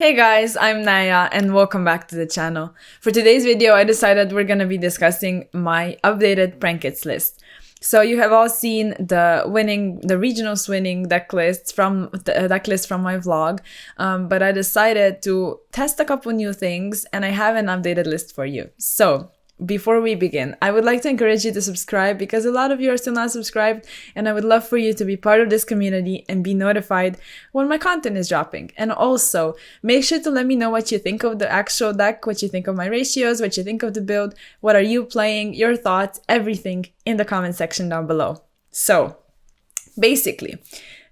Hey guys, I'm Naya and welcome back to the channel. For today's video, I decided we're going to be discussing my updated prank kits list. So you have all seen the regionals winning deck lists from my vlog, but I decided to test a couple new things and I have an updated list for you. So before we begin, I would like to encourage you to subscribe because a lot of you are still not subscribed, and I would love for you to be part of this community and be notified when my content is dropping. And also, make sure to let me know what you think of the actual deck, what you think of my ratios, what you think of the build, what are you playing, your thoughts, everything in the comment section down below. So, basically,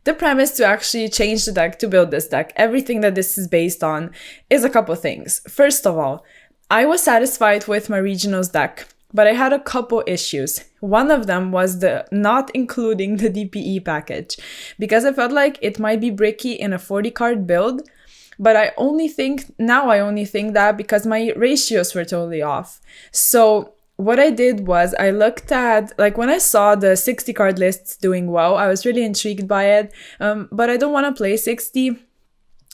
the premise to actually change the deck, to build this deck, everything that this is based on is a couple things. First of all, I was satisfied with my regionals deck, but I had a couple issues. One of them was the not including the DPE package, because I felt like it might be bricky in a 40 card build, but I only think that because my ratios were totally off. So what I did was I looked at, like, when I saw the 60 card lists doing well, I was really intrigued by it, but I don't want to play 60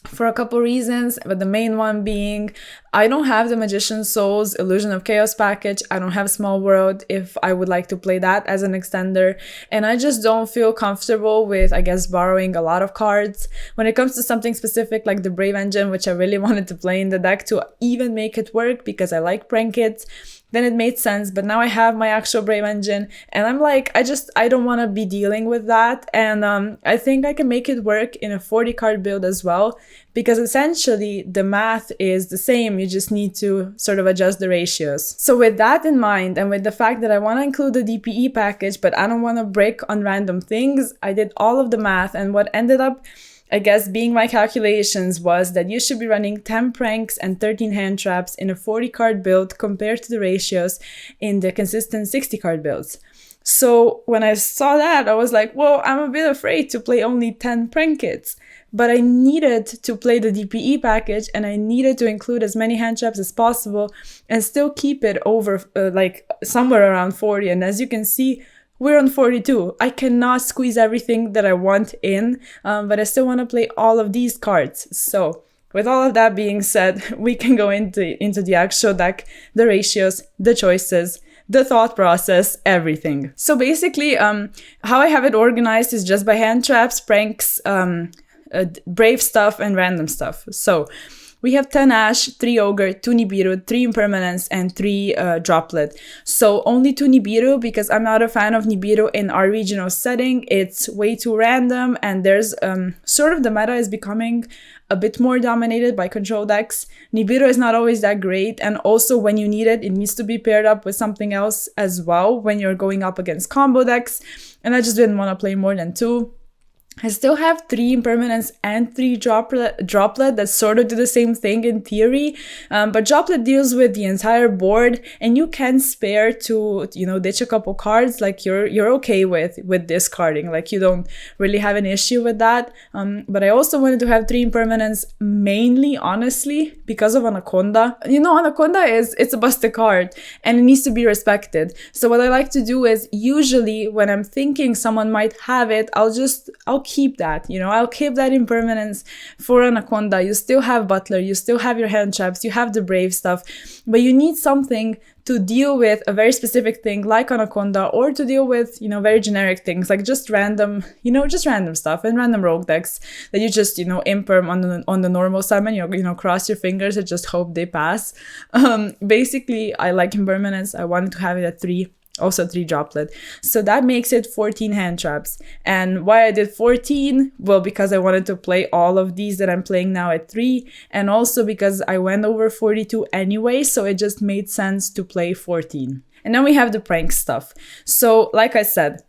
for a couple reasons, but the main one being I don't have the Magician's Souls Illusion of Chaos package. I don't have Small World if I would like to play that as an extender, and I just don't feel comfortable with, I guess, borrowing a lot of cards. When it comes to something specific like the Brave Engine, which I really wanted to play in the deck to even make it work because I like prank kits, then it made sense. But now I have my actual Brave Engine and I'm like, I don't want to be dealing with that. And I think I can make it work in a 40 card build as well, because essentially the math is the same. You just need to sort of adjust the ratios. So with that in mind, and with the fact that I want to include the DPE package, but I don't want to break on random things, I did all of the math, and what ended up, I guess, being my calculations was that you should be running 10 pranks and 13 hand traps in a 40 card build compared to the ratios in the consistent 60 card builds. So when I saw that, I was like, well, I'm a bit afraid to play only 10 prank kits. But I needed to play the DPE package, and I needed to include as many hand traps as possible and still keep it over like somewhere around 40. And as you can see, we're on 42. I cannot squeeze everything that I want in, but I still want to play all of these cards. So with all of that being said, we can go into the actual deck, the ratios, the choices, the thought process, everything. So basically, how I have it organized is just by hand traps, pranks, brave stuff, and random stuff. So we have 10 Ash, 3 Ogre, 2 Nibiru, 3 Impermanence, and 3 Droplet. So only 2 Nibiru, because I'm not a fan of Nibiru in our regional setting. It's way too random, and there's sort of the meta is becoming a bit more dominated by control decks. Nibiru is not always that great, and also when you need it, it needs to be paired up with something else as well when you're going up against combo decks, and I just didn't want to play more than 2. I still have 3 Impermanence and 3 Droplet that sort of do the same thing in theory, but Droplet deals with the entire board, and you can spare to, ditch a couple cards. Like you're okay with discarding, like you don't really have an issue with that. But I also wanted to have 3 Impermanence, mainly, honestly, because of Anaconda. Anaconda it's a busted card, and it needs to be respected. So what I like to do is, usually when I'm thinking someone might have it, I'll keep that, I'll keep that Impermanence for Anaconda. You still have Butler, you still have your hand traps, you have the brave stuff, but you need something to deal with a very specific thing like Anaconda, or to deal with, very generic things like just random stuff and random rogue decks that you just, imperm on the normal summon, cross your fingers and just hope they pass. Basically, I like Impermanence. I wanted to have it at 3. Also 3 Droplet. So that makes it 14 hand traps. And why I did 14? Well, because I wanted to play all of these that I'm playing now at 3, and also because I went over 42 anyway, so it just made sense to play 14. And then we have the prank stuff. So like I said,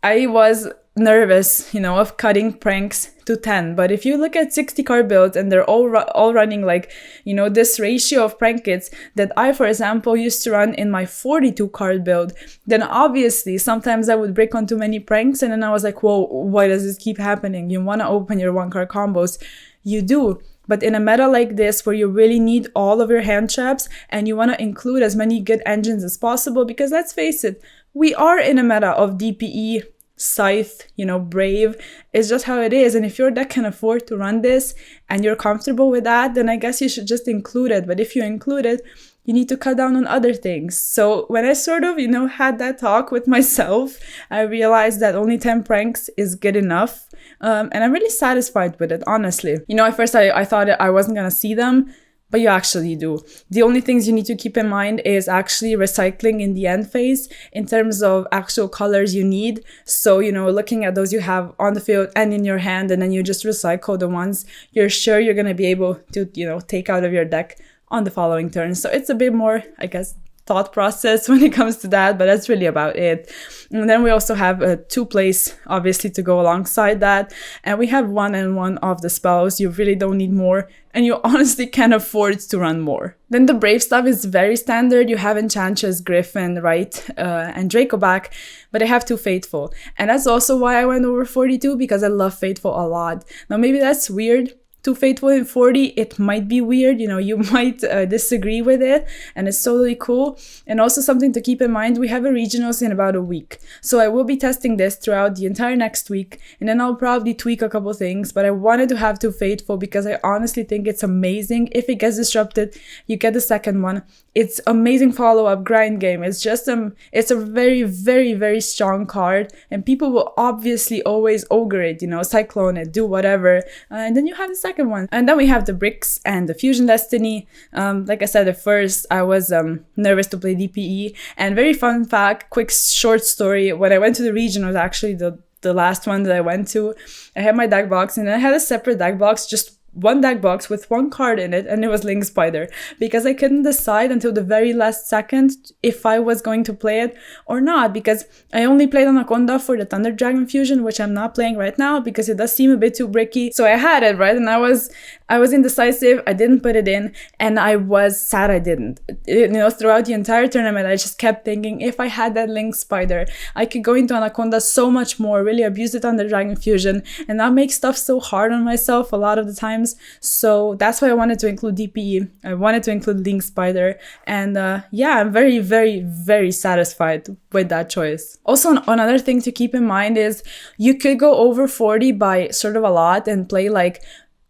I was nervous, of cutting pranks to 10. But if you look at 60 card builds and they're all running like, this ratio of prank kits that I, for example, used to run in my 42 card build, then obviously sometimes I would break on too many pranks, and then I was like, whoa, why does this keep happening? You want to open your 1 card combos. You do. But in a meta like this, where you really need all of your hand traps and you want to include as many good engines as possible, because let's face it, we are in a meta of DPE Scythe, you know, Brave. It's just how it is. And if your deck can afford to run this and you're comfortable with that, then I guess you should just include it. But if you include it, you need to cut down on other things. So when I sort of, you know, had that talk with myself, I realized that only 10 pranks is good enough. And I'm really satisfied with it, honestly. You know, at first I thought I wasn't gonna see them, but you actually do. The only things you need to keep in mind is actually recycling in the end phase in terms of actual colors you need. So, you know, looking at those you have on the field and in your hand, and then you just recycle the ones you're sure you're gonna be able to, you know, take out of your deck on the following turn. So it's a bit more, I guess, thought process when it comes to that, but that's really about it. And then we also have a 2-place, obviously, to go alongside that. And we have 1 and 1 of the spells. You really don't need more, and you honestly can afford to run more. Then the Brave stuff is very standard. You have Enchantress, Griffin, right, and Draco back, but I have 2 Faithful. And that's also why I went over 42, because I love Faithful a lot. Now, maybe that's weird. 2 Faithful in 40, it might be weird, you know, you might disagree with it, and it's totally cool. And also something to keep in mind, we have a regionals in about a week. So I will be testing this throughout the entire next week, and then I'll probably tweak a couple things, but I wanted to have 2 Faithful because I honestly think it's amazing. If it gets disrupted, you get the second one. It's amazing follow-up grind game. It's just it's a very, very, very strong card, and people will obviously always ogre it, you know, cyclone it, do whatever, and then you have the second one. And then we have the Bricks and the Fusion Destiny. Like I said at first, I was nervous to play DPE. And very fun fact, quick short story, when I went to the region, was actually the last one that I went to. I had my deck box, and then I had a separate deck box, just one deck box with 1 card in it, and it was Link Spider, because I couldn't decide until the very last second if I was going to play it or not, because I only played Anaconda for the Thunder Dragon Fusion, which I'm not playing right now because it does seem a bit too bricky. So I had it, right, and I was indecisive. I didn't put it in, and I was sad I didn't. You know, throughout the entire tournament, I just kept thinking, if I had that Link Spider, I could go into Anaconda so much more, really abuse the Thunder Dragon Fusion, and not make stuff so hard on myself a lot of the time. So that's why I wanted to include DPE. I wanted to include Link Spider, and yeah, I'm very, very, very satisfied with that choice. Also, another thing to keep in mind is you could go over 40 by sort of a lot and play like,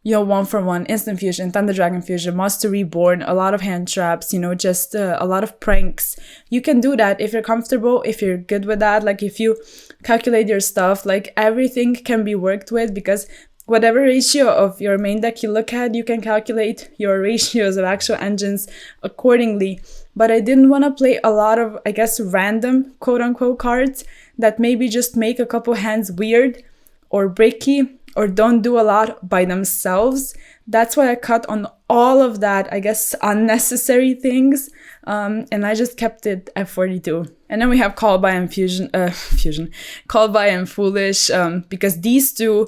you know, 1-for-1, Instant Fusion, Thunder Dragon Fusion, Monster Reborn, a lot of hand traps, you know, just a lot of pranks. You can do that if you're comfortable, if you're good with that. Like, if you calculate your stuff, like, everything can be worked with, because whatever ratio of your main deck you look at, you can calculate your ratios of actual engines accordingly. But I didn't want to play a lot of, I guess, random quote-unquote cards that maybe just make a couple hands weird or bricky or don't do a lot by themselves. That's why I cut on all of that, I guess, unnecessary things, and I just kept it at 42. And then we have Call By and Call By and Foolish, because these two,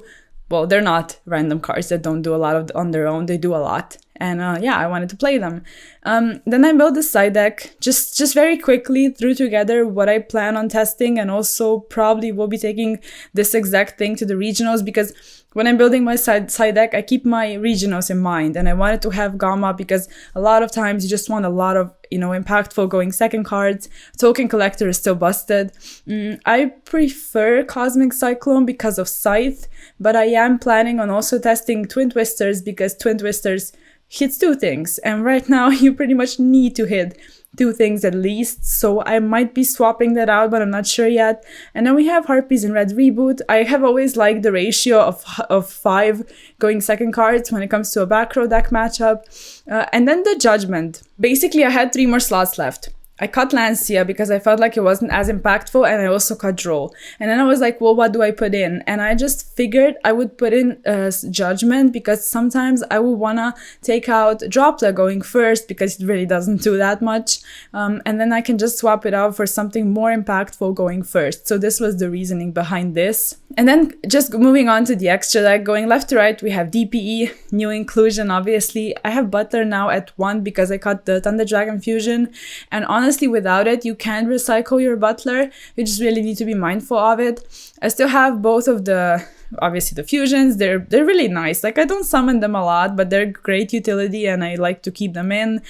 well, they're not random cards that don't do a lot on their own. They do a lot. And yeah, I wanted to play them. Then I built the side deck, just very quickly threw together what I plan on testing, and also probably will be taking this exact thing to the regionals, because when I'm building my side deck, I keep my regionals in mind, and I wanted to have Gamma because a lot of times you just want a lot of, you know, impactful going second cards. Token Collector is still busted. I prefer Cosmic Cyclone because of Scythe, but I am planning on also testing Twin Twisters, because Twin Twisters hits 2 things, and right now you pretty much need to hit 2 things at least, so I might be swapping that out, but I'm not sure yet. And then we have Harpies in Red Reboot. I have always liked the ratio of 5 going second cards when it comes to a back row deck matchup. And then the Judgment. Basically, I had 3 more slots left. I cut Lancia because I felt like it wasn't as impactful, and I also cut Droll. And then I was like, well, what do I put in? And I just figured I would put in Judgment, because sometimes I would want to take out Droplet going first, because it really doesn't do that much. And then I can just swap it out for something more impactful going first. So this was the reasoning behind this. And then just moving on to the extra deck, going left to right, we have DPE, new inclusion, obviously. I have Butler now at 1 because I cut the Thunder Dragon Fusion. And honestly, honestly, without it, you can't recycle your butler. You just really need to be mindful of it. I still have both of the, obviously, the fusions. They're really nice. Like, I don't summon them a lot, but they're great utility and I like to keep them in.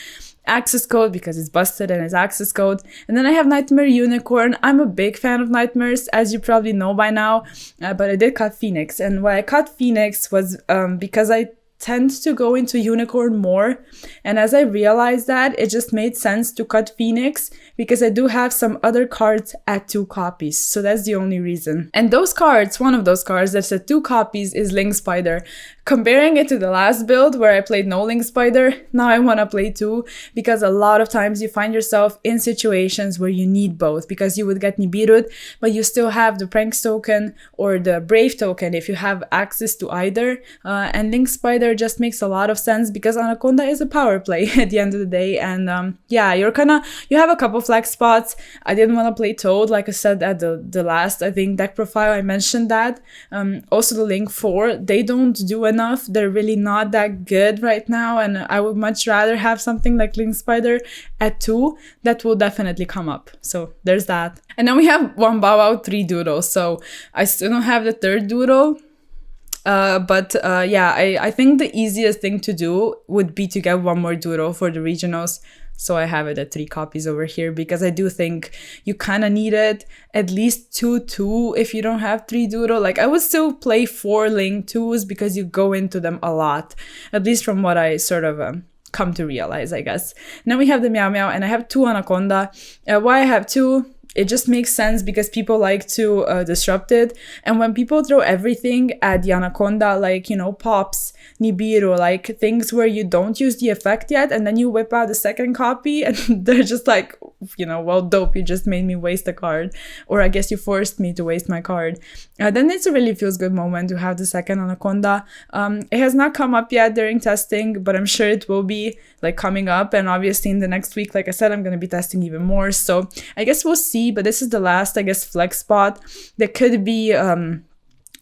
Access code because it's busted and it's access code. And then I have Nightmare Unicorn. I'm a big fan of nightmares, as you probably know by now, but I did cut Phoenix. And why I cut Phoenix was because I tend to go into Unicorn more, and as I realized that, it just made sense to cut Phoenix because I do have some other cards at 2 copies, so that's the only reason. And those cards, one of those cards that's at 2 copies is Link Spider. Comparing it to the last build where I played no Link Spider, now I want to play 2 because a lot of times you find yourself in situations where you need both, because you would get Nibiru, but you still have the Pranks token or the Brave token if you have access to either, and Link Spider just makes a lot of sense because Anaconda is a power play at the end of the day. And yeah, you have a couple flex spots. I didn't want to play Toad, like I said at the last, I think, deck profile, I mentioned that. Also the Link 4, they don't do enough. They're really not that good right now, and I would much rather have something like Link Spider at 2 that will definitely come up. So there's that. And then we have 1 Bow Wow, 3 Doodle. So I still don't have the 3rd Doodle. But yeah, I think the easiest thing to do would be to get 1 more Doodle for the regionals. So I have it at 3 copies over here because I do think you kind of need it, at least 2 if you don't have 3 Doodle. Like, I would still play 4 Link 2s because you go into them a lot, at least from what I sort of come to realize, I guess. Now we have the Meow Meow, and I have 2 Anaconda. Why I have 2? It just makes sense because people like to disrupt it. And when people throw everything at the Anaconda, like, you know, Pops, Nibiru, like things where you don't use the effect yet, and then you whip out the 2nd copy and they're just like, you know, well, dope, you just made me waste a card. Or I guess you forced me to waste my card. Then it's a really feels good moment to have the 2nd Anaconda. It has not come up yet during testing, but I'm sure it will be like coming up. And obviously in the next week, like I said, I'm going to be testing even more. So I guess we'll see. But this is the last, I guess, flex spot. There could be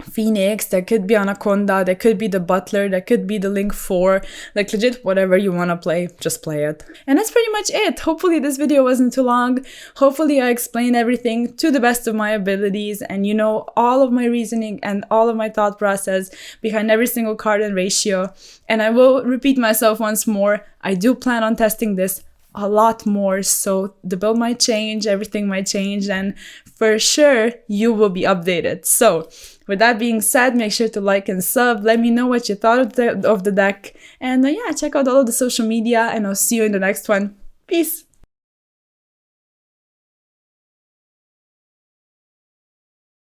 Phoenix, there could be Anaconda, there could be the Butler, there could be the Link 4, like legit whatever you want to play, just play it. And that's pretty much it. Hopefully this video wasn't too long. Hopefully I explained everything to the best of my abilities, and you know all of my reasoning and all of my thought process behind every single card and ratio. And I will repeat myself once more, I do plan on testing this a lot more, so the build might change, everything might change, and for sure you will be updated. So with that being said, make sure to like and sub, let me know what you thought of the deck, and yeah, check out all of the social media, and I'll see you in the next one. Peace!